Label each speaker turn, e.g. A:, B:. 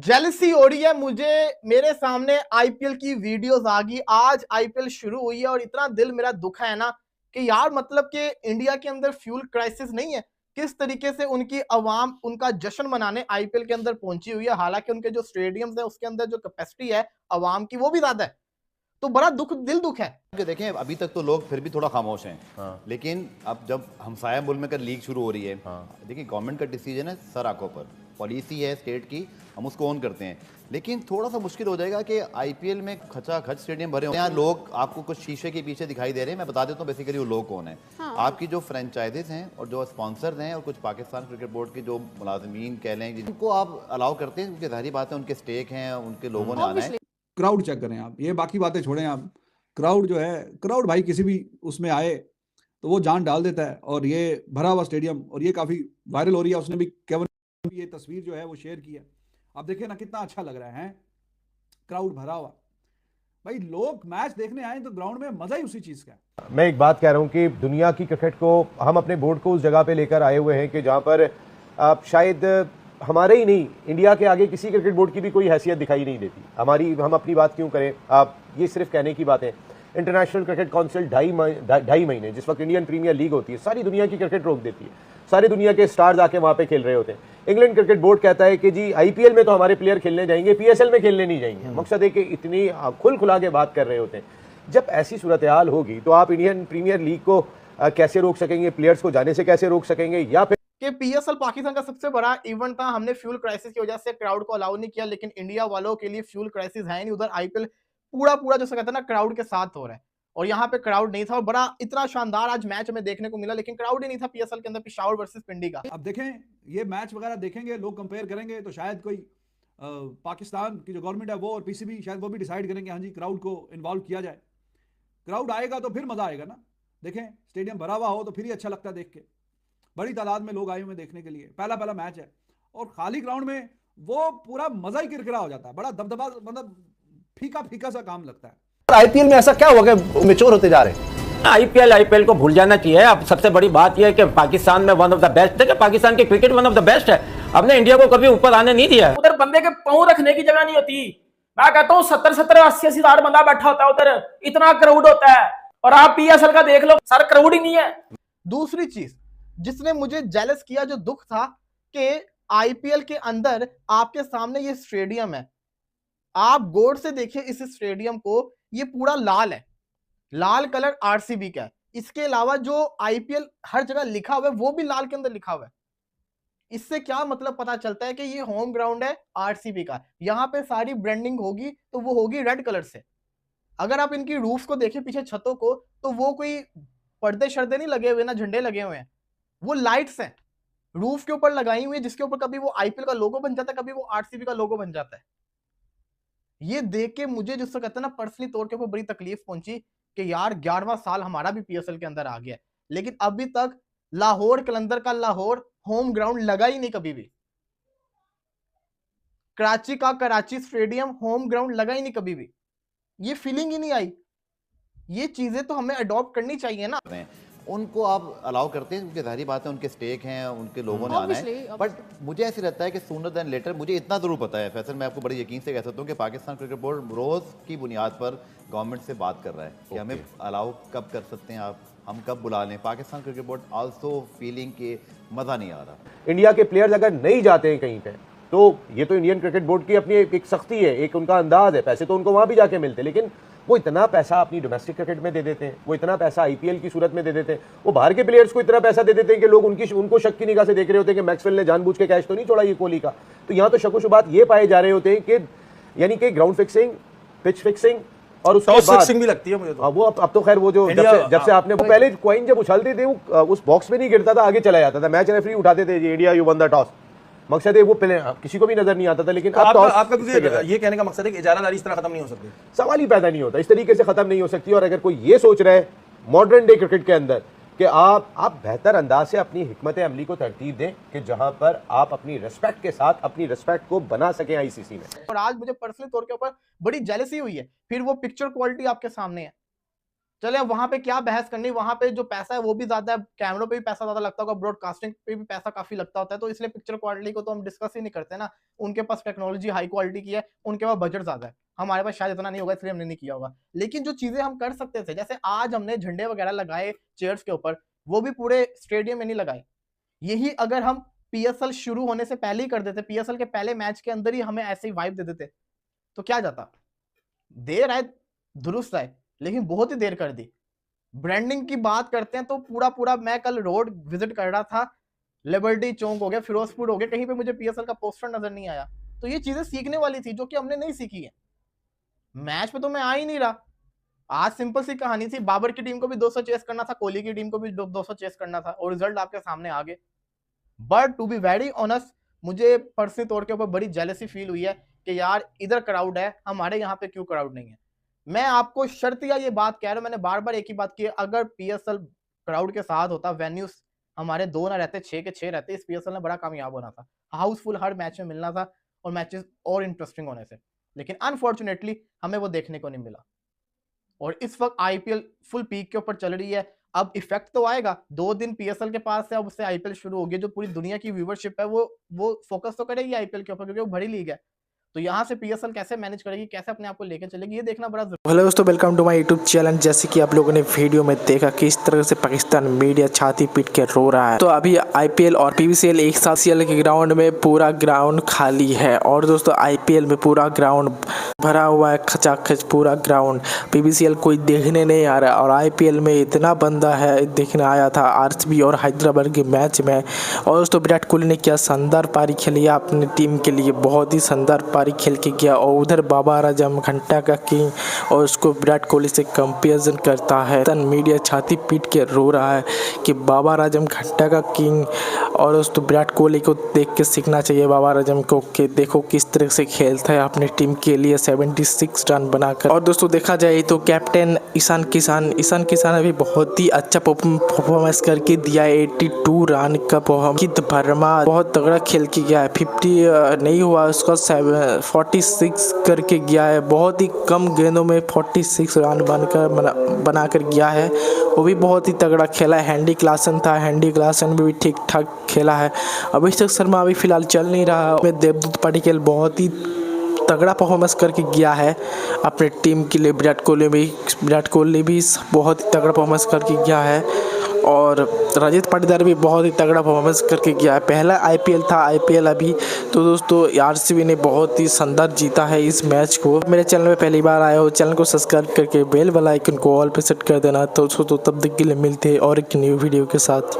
A: Jealousy हो रही है मुझे। मेरे सामने आईपीएल की वीडियोस आ गई। आज आईपीएल शुरू हुई है और इतना दिल मेरा दुखा है ना कि यार मतलब कि इंडिया के अंदर फ्यूल क्राइसिस नहीं है। किस तरीके से उनकी अवाम उनका जश्न मनाने आईपीएल के अंदर पहुंची हुई है, हालांकि उनके जो स्टेडियम्स है उसके अंदर जो कैपेसिटी है अवाम की वो भी ज्यादा है। तो बड़ा दिल दुख है।
B: देखें अभी तक तो लोग फिर भी थोड़ा खामोश हैं। हाँ। लेकिन अब जब हमसाया मुल्क में कर लीग शुरू हो रही है, हाँ। देखिए गवर्नमेंट का डिसीजन है, सर आंखों पर पॉलिसी है स्टेट की, हम उसको ऑन करते हैं। लेकिन थोड़ा सा मुश्किल हो जाएगा कि आईपीएल में खचाखच स्टेडियम भरे हैं, लोग आपको कुछ शीशे के पीछे दिखाई दे रहे हैं। मैं बता देता हूँ बेसिकली वो लोग कौन है। हाँ। आपकी जो फ्रेंचाइजेज हैं और जो स्पॉन्सर्स हैं और कुछ पाकिस्तान क्रिकेट बोर्ड के जो मुलाजमीन कह लें जिनको आप अलाउ करते हैं, क्योंकि जाहिर बात है उनके स्टेक हैं, उनके लोगों ने आना है।
C: क्राउड चेक करें आप, ये बाकी बातें छोड़ें आप। क्राउड जो है, क्राउड भाई किसी भी उसमें आए तो वो जान डाल देता है। और ये भरा हुआ स्टेडियम, और ये काफी वायरल हो रही है। उसने भी केवन ये तस्वीर जो है वो शेयर की है। आप देखिए ना कितना अच्छा लग रहा है, क्राउड भरा हुआ। भाई लोग मैच देखने आए तो ग्राउंड में मजा ही उसी चीज का है।
D: मैं एक बात कह रहा हूं कि दुनिया की क्रिकेट को हम अपने बोर्ड को उस जगह पे लेकर आए हुए हैं कि जहां पर आप शायद हमारे ही नहीं, इंडिया के आगे किसी क्रिकेट बोर्ड की भी कोई हैसियत दिखाई नहीं देती हमारी। हम अपनी बात क्यों करें, आप ये सिर्फ कहने की बात है। इंटरनेशनल क्रिकेट काउंसिल ढाई महीने जिस वक्त इंडियन प्रीमियर लीग होती है, सारी दुनिया की क्रिकेट रोक देती है। सारी दुनिया के स्टार्स आके वहां पे खेल रहे होते हैं। इंग्लैंड क्रिकेट बोर्ड कहता है कि जी आईपीएल में तो हमारे प्लेयर खेलने जाएंगे, पीएसएल में खेलने नहीं जाएंगे। मकसद है कि इतनी खुला के बात कर रहे होते हैं। जब ऐसी सूरत हाल होगी तो आप इंडियन प्रीमियर लीग को कैसे रोक सकेंगे, प्लेयर्स को जाने से कैसे रोक सकेंगे? या फिर
A: कि पीएसएल पाकिस्तान का सबसे बड़ा इवेंट था, हमने फ्यूल क्राइसिस की वजह से क्राउड को अलाउ नहीं किया, लेकिन इंडिया वालों के लिए फ्यूल क्राइसिस है नहीं। उधर आईपीएल पूरा जो कहते हैं ना क्राउड के साथ हो रहा है और यहाँ पे क्राउड नहीं था। और बड़ा इतना शानदार आज मैच हमें देखने को मिला, लेकिन क्राउड ही नहीं था पीएसएल के अंदर, पिशावर वर्सेस पिंडी का।
C: अब देखें ये मैच वगैरह देखेंगे, लोग कंपेयर करेंगे तो शायद कोई पाकिस्तान की जो गवर्नमेंट है वो और पीसीबी शायद वो भी डिसाइड करेंगे हाँ जी क्राउड को इन्वॉल्व किया जाए। क्राउड आएगा तो फिर मजा आएगा ना। देखें स्टेडियम भरा हुआ हो तो फिर ही अच्छा लगता है देख के। बड़ी तादाद में लोग आए हुए देखने के लिए, पहला मैच है और खाली ग्राउंड में वो पूरा मजा ही किरकिरा हो जाता है। बड़ा दबदबा, मतलब फीका सा काम लगता है।
E: आईपीएल में ऐसा क्या हुआ कि मैच्योर होते जा रहे हैं?
F: आईपीएल को भूल जाना चाहिए। अब सबसे बड़ी बात यह है कि पाकिस्तान में वन ऑफ द बेस्ट, देखिए पाकिस्तान की cricket one of the best है। हमने इंडिया को कभी ऊपर आने नहीं दिया।
G: उधर बंदे के पांव रखने की जगह नहीं होती। मैं कहता हूँ 70-80 हजार बंदा बैठा होता है उधर, इतना क्राउड होता है। और आप पीएसएल का देख लो, सर क्राउड ही नहीं है।
A: दूसरी चीज जिसने मुझे जेलस किया, जो दुख था कि आईपीएल के अंदर आपके सामने ये स्टेडियम है, आप गौर से देखिए इस स्टेडियम को, ये पूरा लाल है, लाल कलर आरसीबी का है। इसके अलावा जो आईपीएल हर जगह लिखा हुआ है वो भी लाल के अंदर लिखा हुआ है। इससे क्या मतलब पता चलता है कि ये होम ग्राउंड है आरसीबी का। यहां पे सारी ब्रांडिंग होगी तो वो होगी रेड कलर से। अगर आप इनकी रूफ को देखें पीछे छतों को, तो वो कोई पर्दे शर्दे नहीं लगे हुए ना झंडे लगे हुए हैं, वो लाइट्स हैं रूफ के ऊपर लगाई हुई है, जिसके ऊपर कभी वो आईपीएल का लोगो बन जाता है, कभी वो आरसीबी का लोगो बन जाता है। ये देख के मुझे जिसको कहते हैं ना पर्सनली तौर के ऊपर बड़ी तकलीफ पहुंची कि यार 11वां साल हमारा भी पीएसएल के अंदर आ गया, लेकिन अभी तक लाहौर कलंदर का लाहौर होम ग्राउंड लगा ही नहीं कभी भी। कराची का कराची स्टेडियम होम ग्राउंड लगा ही नहीं कभी भी। ये फीलिंग ही नहीं आई। ये चीजें तो हमें अडॉप्ट करनी चाहिए ना।
B: उनको आप अलाउ करते हैं क्योंकि जाहिर बात है उनके स्टेक हैं, उनके लोगों ने आना है। बट मुझे ऐसे लगता है कि सूनर देन लेटर, मुझे इतना ज़रूर पता है फैसल, मैं आपको बड़ी यकीन से कह सकता हूँ कि पाकिस्तान क्रिकेट बोर्ड रोज़ की बुनियाद पर गवर्नमेंट से बात कर रहा है कि हमें अलाउ कब कर सकते हैं आप, हम कब बुला लें। Pakistan cricket board also feeling के मज़ा नहीं आ रहा।
D: इंडिया के प्लेयर्स अगर नहीं जाते हैं कहीं पे तो ये तो इंडियन क्रिकेट बोर्ड की अपनी एक सख्ती है, एक उनका अंदाज है। पैसे तो उनको वहां भी जाके मिलते, लेकिन वो इतना पैसा अपनी डोमेस्टिक क्रिकेट में दे देते हैं, वो इतना पैसा आईपीएल की सूरत में दे देते हैं, वो बाहर के प्लेयर्स को इतना पैसा दे देते हैं कि लोग उनको शक की निगाह से देख रहे होते हैं कि मैक्सवेल ने जानबूझ के कैश तो नहीं छोड़ा ये कोहली का। तो यहाँ तो शक शुबात ये पाए जा रहे होते हैं कि यानी कि ग्राउंड फिक्सिंग, पिच फिक्सिंग और उसके बाद फिक्सिंग भी लगती है मुझे तो। वो अब तो खैर वो जो जब से आपने पहले कॉइन जब उछलते थे वो उस बॉक्स में नहीं गिरता था, आगे चला जाता था। मैच रेफरी उठाते थे India you one the toss, मकसद है वो पहले किसी को भी नजर नहीं आता था। लेकिन
E: तो आपका ये कहने का मकसद है कि इजारादारी इस तरह खत्म नहीं हो सकती,
D: सवाल ही पैदा नहीं होता, इस तरीके से खत्म नहीं हो सकती। और अगर कोई ये सोच रहा है मॉडर्न डे क्रिकेट के अंदर कि आप बेहतर अंदाज से अपनी हिकमत अमली को तरतीब दें कि जहां पर आप अपनी रिस्पेक्ट के साथ अपनी रिस्पेक्ट को बना सकें आईसीसी में।
A: और आज मुझे पर्सनली तौर के ऊपर बड़ी जेलसी हुई है। फिर वो पिक्चर क्वालिटी आपके सामने है, चले वहां पे क्या बहस करनी, वहां पे जो पैसा है वो भी ज्यादा है, कैमरों पे भी पैसा ज्यादा लगता होगा, ब्रॉडकास्टिंग पे भी पैसा काफी लगता होता है, तो इसलिए पिक्चर क्वालिटी को तो हम डिस्कस ही नहीं करते ना। उनके पास टेक्नोलॉजी हाई क्वालिटी की है, उनके पास बजट ज्यादा है, हमारे पास शायद इतना नहीं होगा, इसलिए हमने नहीं किया होगा। लेकिन जो चीजें हम कर सकते थे, जैसे आज हमने झंडे वगैरह लगाए चेयर्स के ऊपर, वो भी पूरे स्टेडियम में नहीं लगाए। यही अगर हम पीएसएल शुरू होने से पहले ही कर देते, पीएसएल के पहले मैच के अंदर ही हमें ऐसे ही वाइब दे देते, तो क्या जाता। देर आए दुरुस्त आए, लेकिन बहुत ही देर कर दी। ब्रांडिंग की बात करते हैं तो पूरा मैं कल रोड विजिट कर रहा था, लिबर्टी चौक हो गया, फिरोजपुर हो गया, कहीं पे मुझे पीएसएल का पोस्टर नजर नहीं आया। तो ये चीजें सीखने वाली थी जो कि हमने नहीं सीखी है। मैच पे तो मैं आ ही नहीं रहा। आज सिंपल सी कहानी थी, बाबर की टीम को भी 200 चेस करना था, कोहली की टीम को भी 200 चेस करना था, और रिजल्ट आपके सामने आ गए। But to be very honest, मुझे पर्सनली तौर के ऊपर बड़ी जेलसी फील हुई है कि यार इधर क्राउड है, हमारे यहाँ पे क्यों क्राउड नहीं है। मैं आपको शर्तिया ये बात कह रहा हूं, मैंने बार बार एक ही बात की है, अगर पीएसएल क्राउड के साथ होता, वेन्यूज हमारे 2 ना रहते, 6 के 6 रहते, इस पीएसएल ने बड़ा कामयाब होना था, हाउसफुल हर मैच में मिलना था, और मैचेस और इंटरेस्टिंग होने से। लेकिन अनफॉर्चुनेटली हमें वो देखने को नहीं मिला। और इस वक्त आईपीएल फुल पीक के ऊपर चल रही है। अब इफेक्ट तो आएगा, 2 दिन पीएसएल के पास है, अब उससे आईपीएल शुरू होगी, जो पूरी दुनिया की व्यूवरशिप है वो फोकस तो करेगी आईपीएल के ऊपर, क्योंकि वो बड़ी लीग है। तो यहाँ से पीएसएल कैसे मैनेज करेगी, कैसे अपने आप को लेकर चलेगी, ये देखना बड़ा जरूरी।
H: हेलो दोस्तों, welcome to my YouTube channel. जैसे कि आप लोगों ने वीडियो में देखा किस तरह से पाकिस्तान मीडिया छाती पीट के रो रहा है। तो अभी आईपीएल और पीवीसीएल एक साथ सीएल के ग्राउंड में पूरा ग्राउंड खाली है, और दोस्तों आईपीएल में पूरा ग्राउंड भरा हुआ है, खचाखच पूरा ग्राउंड। पीवीसीएल कोई देखने नहीं आ रहा, और आईपीएल में इतना बंदा है देखने आया था आरसीबी और हैदराबाद के मैच में। और दोस्तों विराट कोहली ने क्या शानदार पारी खेली है अपनी टीम के लिए, बहुत ही शानदार पारी खेल के गया। और उधर बाबर आजम घंटा का किंग, और उसको विराट कोहली से कंपेरिजन करता है। तन मीडिया छाती पीट के रो रहा है कि बाबर आजम घंटा का किंग, और दोस्तों विराट कोहली को देख के सीखना चाहिए बाबर आजम को कि देखो किस तरह से खेलता है अपनी टीम के लिए 76 रन बनाकर। और दोस्तों देखा जाए तो कैप्टन ईशान किसान अभी बहुत ही अच्छा परफॉर्मेंस करके दिया है, 82 रन का परफॉर्मेंस। वर्मा बहुत तगड़ा खेल के गया है, 50 नहीं हुआ उसका, 46 करके गया है, बहुत ही कम गेंदों में 46 रन बनाकर गया है, वो भी बहुत ही तगड़ा खेला है। हैंडी क्लासन भी ठीक ठाक खेला है। अभिषेक शर्मा अभी फिलहाल चल नहीं रहा है। देवदत्त पडिक्कल बहुत ही तगड़ा परफॉर्मेंस करके गया है अपने टीम के लिए। विराट कोहली भी बहुत ही तगड़ा परफॉर्मेंस करके गया है, और रजत पाटीदार भी बहुत ही तगड़ा परफॉर्मेंस करके गया है। पहला आईपीएल था अभी, तो दोस्तों आरसीबी ने बहुत ही शानदार जीता है इस मैच को। मेरे चैनल में पहली बार आए हो, चैनल को सब्सक्राइब करके बेल वाला आइकन को ऑल पे सेट कर देना। तो तब तक के लिए मिलते हैं और एक न्यू वीडियो के साथ।